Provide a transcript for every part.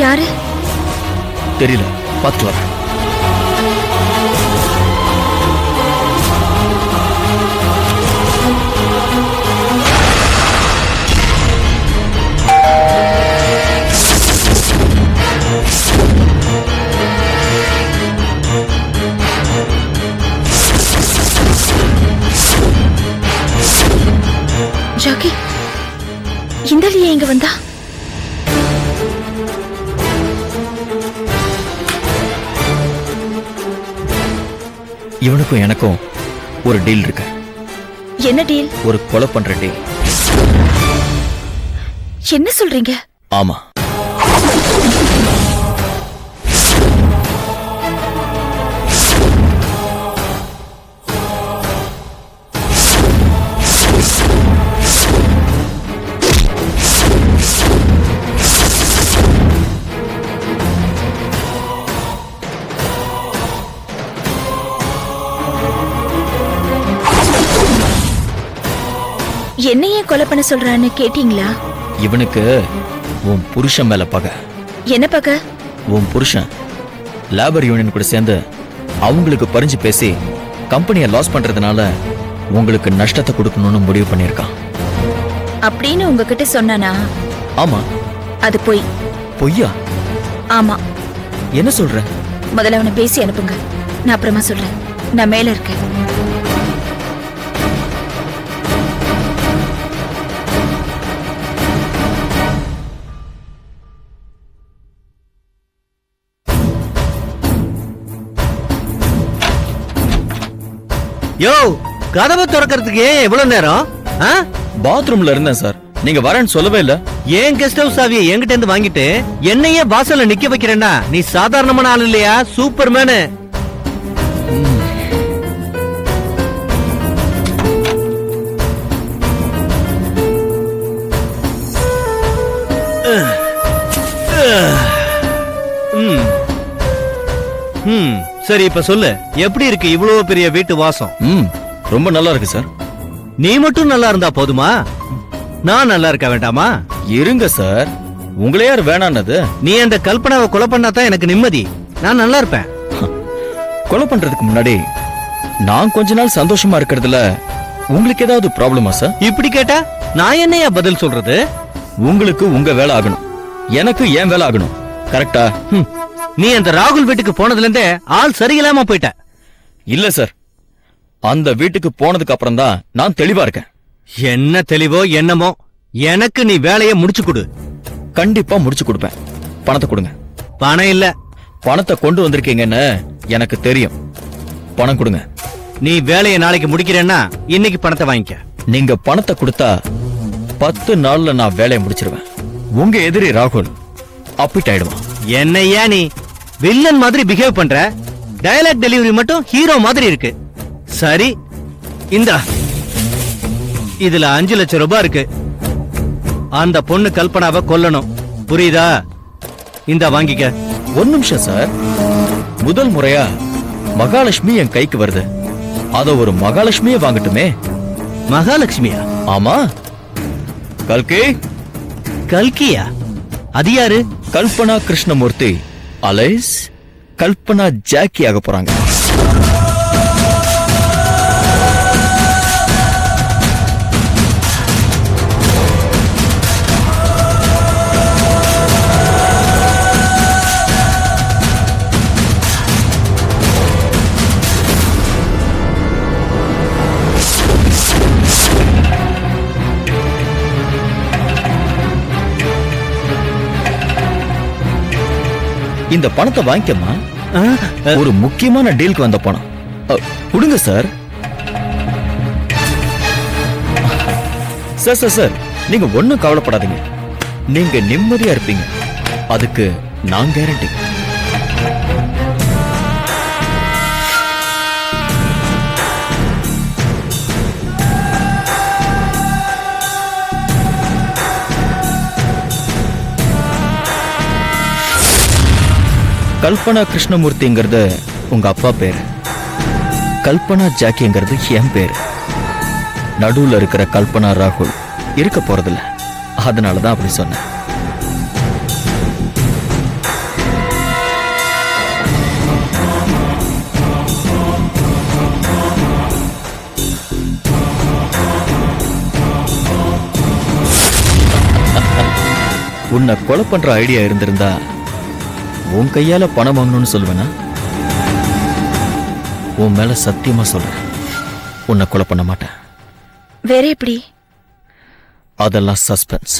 யாரு தெரியல, பார்த்துட்டு வரேன். ஜாக்கி, இந்த லியா இங்க வந்தா? இவனுக்கும் எனக்கும் ஒரு டீல் இருக்கு. என்ன டீல்? ஒரு கொலை பண்ற டீல். என்ன சொல்றீங்க? ஆமா. என்னையே கொலை பண்ண சொல்றான்னு கேட்டீங்களா? இவனுக்கு உன் புருஷன் மேல பகை. என்ன பகை? உன் புருஷன் லேபர் யூனியன் கூட சேர்ந்து அவங்களுக்கு பறிஞ்சு பேசி கம்பெனியை லாஸ் பண்றதுனால உங்களுக்கு நஷ்டத்தை கொடுக்கணும்னு முடிவு பண்ணிருக்கான் அப்படின்னு உங்ககிட்ட சொன்னானா? ஆமா. அது பொய். பொய்யா? ஆமா. என்ன சொல்ற? முதல்ல அவனை பேசி அனுப்புங்க, நான் அப்புறமா சொல்றேன். நான் மேல இருக்கேன். யோ, கதவை திறக்கிறதுக்கு ஏன் இவ்வளவு நேரம்? பாத்ரூம்ல இருந்தேன் சார், நீங்க வரேன்னு சொல்லவே இல்ல. ஏன் கெஸ்ட் ஹவுஸ் சாவியை என்கிட்ட இருந்து வாங்கிட்டு என்னையே வாசல்ல நிக்க வைக்கிறேன்னா நீ சாதாரணமான ஆள் இல்லையா, சூப்பர்மேனு. சரி, இப்ப சொல்லு, எப்படி இருக்கு இவ்வளவு பெரிய வீட்டு வாசம்? ரொம்ப நல்லா இருக்கு சார். நீ மட்டும் நல்லா இருந்தா போதுமா? நான் நல்லா இருக்க வேண்டாமா? இருங்க சார், உங்களே யார் வேணான்னது? நீ அந்த கல்பனாவை கொலை பண்ணாதான் எனக்கு நிம்மதி. நான் நல்லா இருப்பேன். கொலை பண்றதுக்கு முன்னாடி நான் கொஞ்ச நாள் சந்தோஷமா இருக்கிறதுல உங்களுக்கு ஏதாவது ப்ராப்ளமா சார்? இப்படி கேட்டா நான் என்னையா பதில் சொல்றது? உங்களுக்கு உங்க வேலை ஆகணும், எனக்கு ஏன் வேலை ஆகணும். கரெக்டா? நீ அந்த ராகுல் வீட்டுக்கு போனதுல இருந்தே ஆள் சரியில்லாம போயிட்ட. இல்ல சார், அந்த வீட்டுக்கு போனதுக்கு அப்புறம் தான் நான் தெளிவா இருக்கேன். என்ன தெளிவோ என்னமோ, எனக்கு நீ வேலையை முடிச்சு கொடு. கண்டிப்பா முடிச்சு கொடுப்பேன். பணத்தை கொடுங்க. பணம் இல்ல. பணத்தை கொண்டு வந்திருக்கீங்கன்னு எனக்கு தெரியும். பணம் கொடுங்க. நீ வேலையை நாளைக்கு முடிக்கிறேன்னா இன்னைக்கு பணத்தை வாங்கிக்க. நீங்க பணத்தை கொடுத்தா 10 நாள்ல நான் வேலையை முடிச்சிருவேன். உங்க எதிரி ராகுல் அப்பிட் ஆயிடுவான். என்னையா நீ வில்லன் மாதிரி பிஹேவ் பண்ற? டயலாக் டெலிவரி மட்டும் ஹீரோ மாதிரி இருக்கு. சரி, இந்தா, இதுல 5 லட்சம் ரூபாய் இருக்கு. அந்த பொண்ணு கல்பனாவை கொல்லணும், புரியுதா? இந்த வாங்கிக்க. ஒரு நிமிஷம் சார், முதல் முறையா மகாலட்சுமி என் கைக்கு வருது, அத ஒரு மகாலட்சுமியே வாங்கட்டுமே. மகாலட்சுமியா? ஆமா. கல்கி. கல்கியா? அது யாரு? கல்பனா கிருஷ்ணமூர்த்தி அலைஸ் கல்பனா ஜாக்கி ஆக போறாங்க. இந்த பணத்தை வாங்கிக்கமா. ஒரு முக்கியமான டீலுக்கு வந்த பணம். கொடுங்க சார். சார் சார் சார், நீங்க ஒண்ணும் கவலைப்படாதீங்க, நீங்க நிம்மதியா இருப்பீங்க, அதுக்கு நான் கேரண்டி. கல்பனா கிருஷ்ணமூர்த்திங்கிறது உங்க அப்பா பேரு, கல்பனா ஜாக்கிங்கிறது என் பேரு. நடுவுல இருக்கிற கல்பனா ராகுல் இருக்க போறதில்ல, அதனாலதான் அப்படி சொன்னேன். உன்னை கொலை பண்ற ஐடியா இருந்திருந்தா உன் கையால பணம் வாங்கணும்னு சொல்லுவேனா? உன் மேல சத்தியமா சொல்றேன், உன்னை கொலை பண்ண மாட்டேன். வேற எப்படி? அதெல்லாம் சஸ்பென்ஸ்.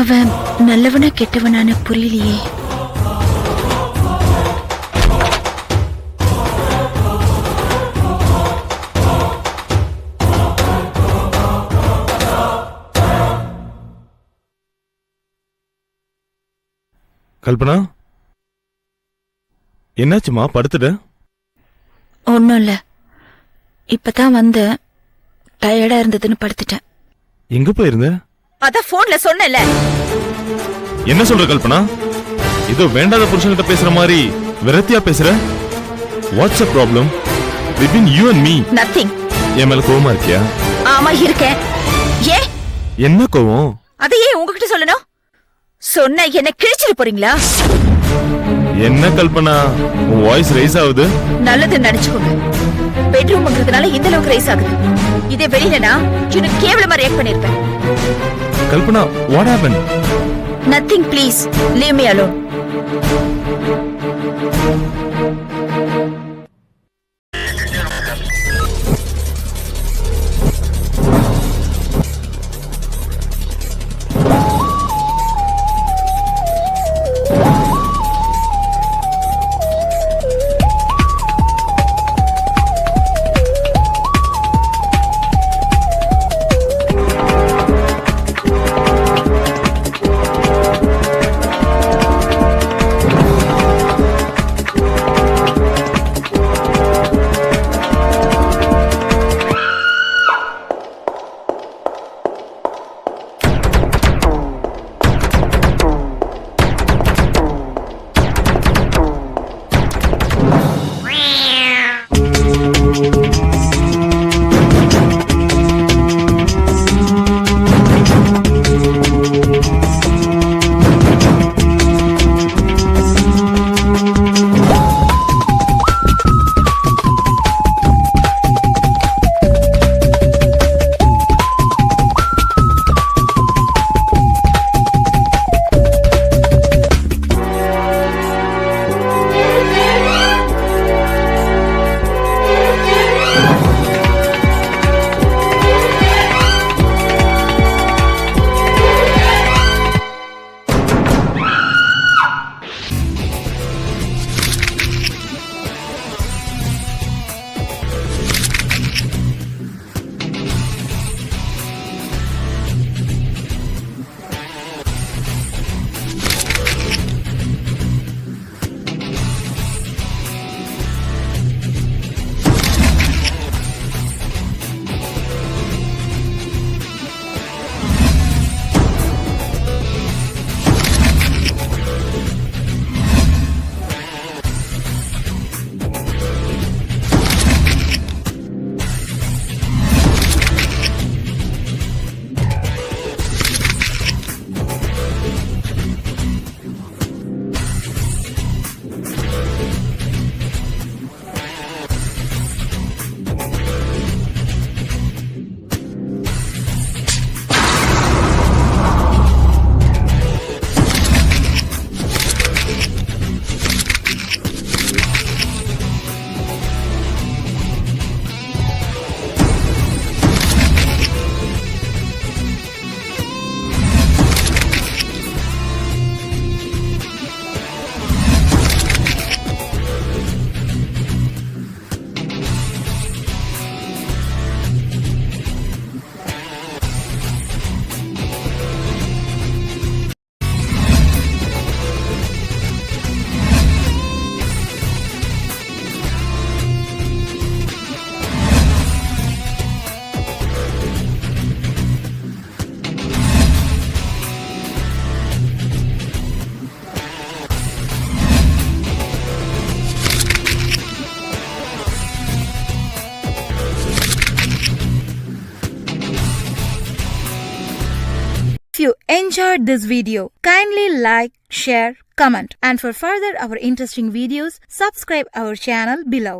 அவன் நல்லவனா கெட்டவனான புரியலையே. கல்பனா, என்னாச்சுமா? படுத்துட? ஒன்னும் இல்ல, இப்பதான் வந்து டயர்டா இருந்ததுன்னு படுத்துட்டேன். எங்க போயிருந்த? அதான் போன்ல சொன்னல. என்ன சொல்ற கல்பனா? இதோ வேண்டாத புருஷன்கிட்ட பேசுற மாதிரி விரத்தியா பேசுற. What's a problem between you and me? Nothing. என் மேல கோவமா இருக்கியா? ஆமா இருக்கேன். ஏ என்ன கோவம்? அதையே உங்ககிட்ட சொல்லணும்? சொன்ன என்ன கிழிச்சிட்டு போறீங்களா? என்ன கல்பனா, உன் வாய்ஸ் ரைஸ் ஆகுது. நல்லது நினைச்சுக்கோங்க. பெட்ரூம்ங்கிறதுனால இந்த அளவுக்கு ரைஸ் ஆகுது. இதே வெளியிலனா இன்னும் கேவலமா ரியாக்ட் பண்ணிருப்பேன். Kalpana, what happened? Nothing, please. Leave me alone. If you enjoyed this video, kindly like, share, comment, and for further our interesting videos, subscribe our channel below.